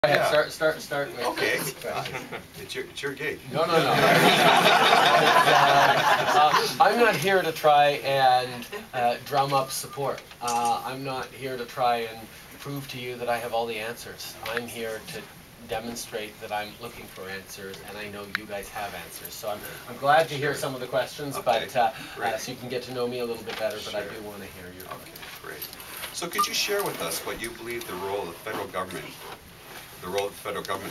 Go ahead, Yeah. start with. Okay. It's your gig. No. I'm not here to try and drum up support. I'm not here to try and prove to you that I have all the answers. I'm here to demonstrate that I'm looking for answers, and I know you guys have answers. So I'm glad to hear some of the questions, Okay, but great. so you can get to know me a little bit better. But I Sure. do want to hear your. Okay, great. So could you share with us what you believe the role of the federal government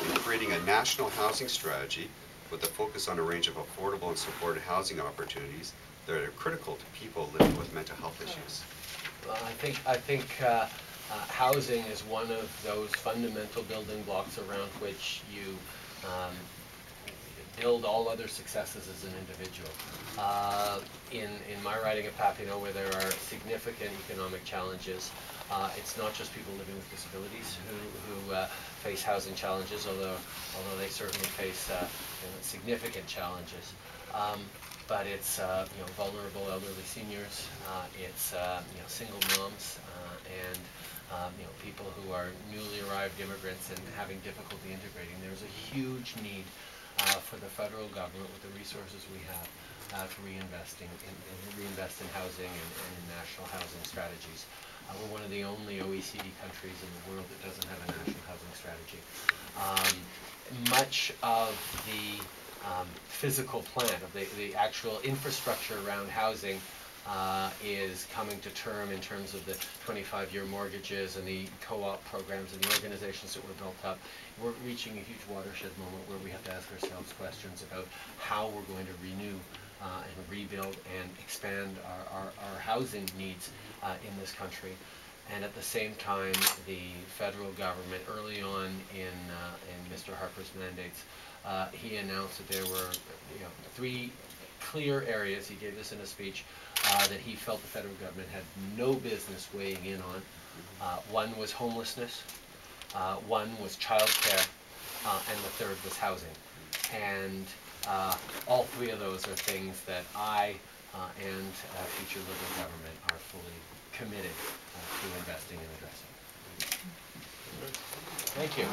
in creating a national housing strategy with a focus on a range of affordable and supported housing opportunities that are critical to people living with mental health issues? Well, I think housing is one of those fundamental building blocks around which you build all other successes as an individual. In my riding of Papineau, where there are significant economic challenges, it's not just people living with disabilities who face housing challenges, although they certainly face significant challenges. But it's vulnerable elderly seniors, it's single moms, and people who are newly arrived immigrants and having difficulty integrating. There's a huge need for the federal government, with the resources we have, to reinvest in housing and in national housing strategies. We're one of the only OECD countries in the world that doesn't have a national housing strategy. Much of the physical plan, of the actual infrastructure around housing, is coming to term in terms of the 25-year mortgages and the co-op programs and the organizations that were built up. We're reaching a huge watershed moment where we have to ask ourselves questions about how we're going to renew and rebuild and expand our housing needs in this country. And at the same time, the federal government, early on in Mr. Harper's mandates, he announced that there were 3 clear areas, he gave this in a speech, that he felt the federal government had no business weighing in on. One was homelessness, one was childcare, and the third was housing. And all 3 of those are things that I and future Liberal government are fully committed to investing and addressing. Thank you.